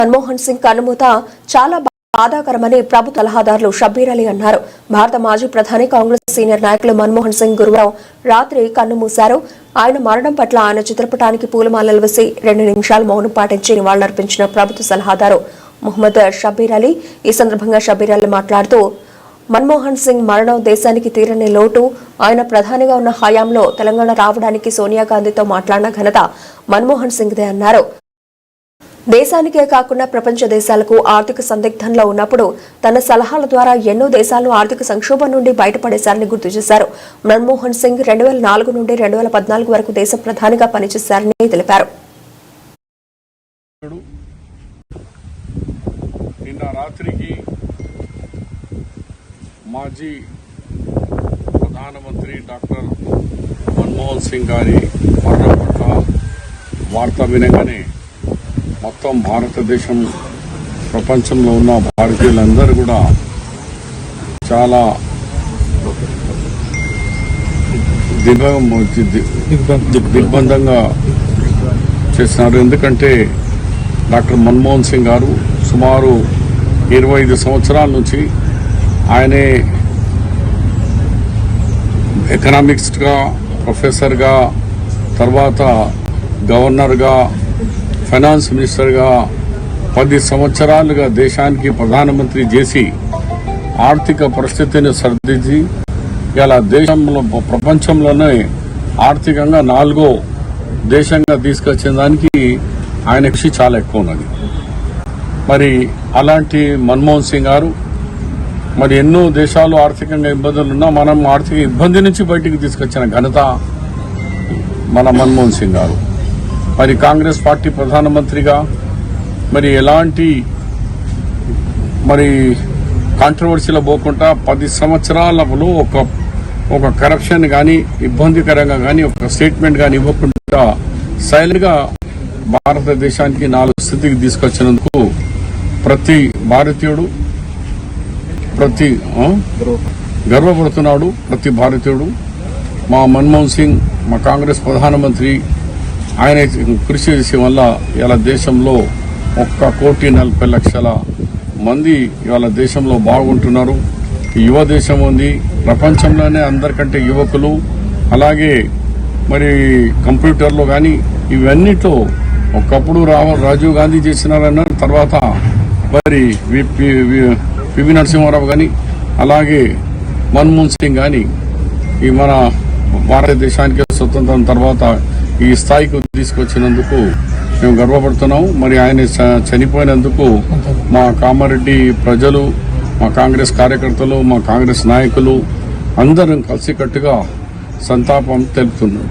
మన్మోహన్ సింగ్ కన్నుమూత చాలా బాధాకరమని ప్రభుత్వ సలహాదారులు షబ్బీర్ అలీ అన్నారు. భారత మాజీ ప్రధాని కాంగ్రెస్ సీనియర్ నాయకులు మన్మోహన్ సింగ్ గురువారం రాత్రి కన్నుమూశారు. ఆయన మరణం పట్ల ఆయన చిత్రపటానికి పూలమాలలు వేసి 2 నిమిషాలు మౌనం పాటించి నివాళులర్పించిన ప్రభుత్వ సలహాదారు మొహమ్మద్ షబ్బీర్ అలీ. ఈ సందర్భంగా షబ్బీర్ అలీ మాట్లాడుతూ మన్మోహన్ సింగ్ మరణం దేశానికి తీరని లోటు. ఆయన ప్రధానిగా ఉన్న హయాంలో తెలంగాణ రావడానికి సోనియా గాంధీతో మాట్లాడిన ఘనత మన్మోహన్ సింగ్దే అన్నారు. దేశానికే కాకుండా ప్రపంచ దేశాలకు ఆర్థిక సందిగ్ధంలో ఉన్నప్పుడు తన సలహాల ద్వారా ఎన్నో దేశాలను ఆర్థిక సంక్షోభం నుండి బయటపడేశారని గుర్తు చేశారు. మన్మోహన్ సింగ్ 2004 నుండి 2014 వరకు దేశ ప్రధానిగా పనిచేశారని తెలిపారు. నిన్న రాత్రికి మాజీ ప్రధానమంత్రి డాక్టర్ మన్మోహన్ సింగ్ గారి మరణం పట్ల వార్త వినగానే మొత్తం భారతదేశం, ప్రపంచంలో ఉన్న భారతీయులందరూ కూడా చాలా దిగ్బంధంగా చేసినారు. ఎందుకంటే డాక్టర్ మన్మోహన్ సింగ్ గారు సుమారు 25 సంవత్సరాల నుంచి ఆయనే ఎకనామిక్స్గా, ప్రొఫెసర్గా, తర్వాత గవర్నర్గా, ఫైనాన్స్ మినిస్టర్గా 10 సంవత్సరాలుగా దేశానికి ప్రధానమంత్రి చేసి ఆర్థిక పరిస్థితిని సరిదిద్ది ఇలా దేశంలో, ప్రపంచంలోనే ఆర్థికంగా 4వ దేశంగా తీసుకొచ్చే దానికి ఆయన కృషి చాలా ఎక్కువ ఉన్నది. మరి అలాంటి మన్మోహన్ సింగ్ గారు మరి ఎన్నో దేశాలు ఆర్థికంగా ఇబ్బందులున్నా మనం ఆర్థిక ఇబ్బంది నుంచి బయటికి తీసుకొచ్చిన ఘనత మన మన్మోహన్ సింగ్ గారు. మరి కాంగ్రెస్ పార్టీ ప్రధానమంత్రిగా మరి ఎలాంటి మరి కాంట్రవర్సీలో పోకుండా 10 సంవత్సరాలలో ఒక కరప్షన్ కానీ, ఇబ్బందికరంగా కానీ, ఒక స్టేట్మెంట్ కానీ ఇవ్వకుండా సైలెంట్గా భారతదేశానికి 4 స్థితికి తీసుకొచ్చినందుకు ప్రతి భారతీయుడు గర్వపడుతున్నాడు. ప్రతి భారతీయుడు మా మన్మోహన్ సింగ్, మా కాంగ్రెస్ ప్రధానమంత్రి ఆయన కృషి చేసే వల్ల ఇలా దేశంలో 1,40,40,00,000 మంది ఇవాళ దేశంలో బాగుంటున్నారు. యువ దేశం ఉంది. ప్రపంచంలోనే అందరికంటే యువకులు, అలాగే మరి కంప్యూటర్లో కానీ ఇవన్నిట్లో ఒకప్పుడు రాజీవ్ గాంధీ చేసినారన్నారు. తర్వాత మరి పివి నరసింహారావు కానీ, అలాగే మన్మోహన్ సింగ్ కానీ ఈ మన భారతదేశానికి స్వతంత్రం తర్వాత ఈ స్థాయికి తీసుకొచ్చినందుకు మేము గర్వపడుతున్నాము. మరి ఆయన చనిపోయినందుకు మా కామారెడ్డి ప్రజలు, మా కాంగ్రెస్ కార్యకర్తలు, మా కాంగ్రెస్ నాయకులు అందరం కలిసికట్టుగా సంతాపం తెలుపుతున్నాం.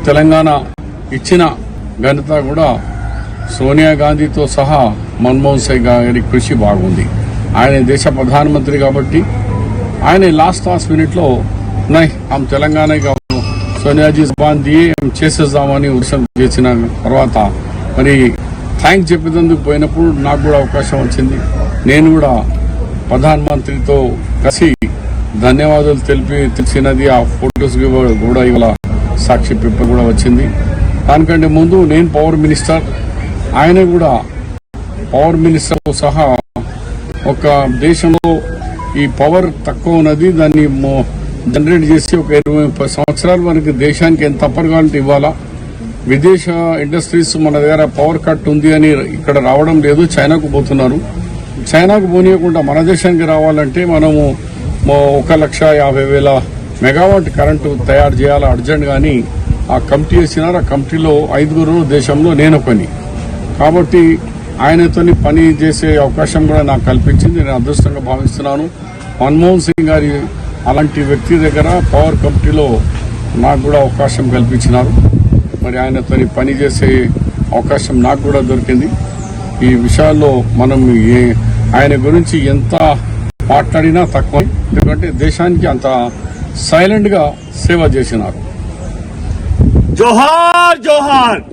తెలంగాణ ఇచ్చిన ఘనత కూడా సోనియా గాంధీతో సహా మన్మోహన్ సింగ్ గారి కృషి బాగుంది. ఆయన దేశ ప్రధానమంత్రి కాబట్టి ఆయన లాస్ట్ మినిట్లో हम తెలంగాణ సోనియాజీ జబాన్ దియే చేసేద్దామని ఉత్సవం చేసిన తర్వాత మరి థ్యాంక్స్ చెప్పేందుకు పోయినప్పుడు నాకు కూడా అవకాశం వచ్చింది. నేను కూడా ప్రధానమంత్రితో కలిసి ధన్యవాదాలు తెలిసినది. ఆ ఫొటోస్ కూడా ఇవాళ సాక్షి పేపర్ కూడా వచ్చింది. దానికంటే ముందు నేను పవర్ మినిస్టర్, ఆయన కూడా పవర్ మినిస్టర్ సహా ఒక దేశంలో ఈ పవర్ తక్కువ ఉన్నది, దాన్ని జనరేట్ చేసి ఒక 20 సంవత్సరాల వరకు దేశానికి ఎంత తప్పరు కావాలంటే ఇవ్వాలా. విదేశ ఇండస్ట్రీస్ మన దగ్గర పవర్ కట్ ఉంది అని ఇక్కడ రావడం లేదు, చైనాకు పోతున్నారు. చైనాకు పోనీయకుండా మన దేశానికి రావాలంటే మనము 1,50,000 మెగావాట్ కరెంటు తయారు చేయాలి అర్జెంట్. కానీ ఆ కమిటీ వేసినారు. ఆ కమిటీలో 5 దేశంలో నేను పని కాబట్టి ఆయనతో పని చేసే అవకాశం కూడా నాకు కల్పించింది. నేను అదృష్టంగా భావిస్తున్నాను. మన్మోహన్ సింగ్ గారి అలాంటి వ్యక్తి దగ్గర పవర్ కమిటీలో నాకు కూడా అవకాశం కల్పించినారు. మరి ఆయనతో పని చేసే అవకాశం నాకు కూడా దొరికింది. ఈ విషయాల్లో మనం ఆయన గురించి ఎంత మాట్లాడినా తక్కువ, ఎందుకంటే దేశానికి అంత సైలెంట్ గా సేవ చేసినారు. జోహార్ జోహార్.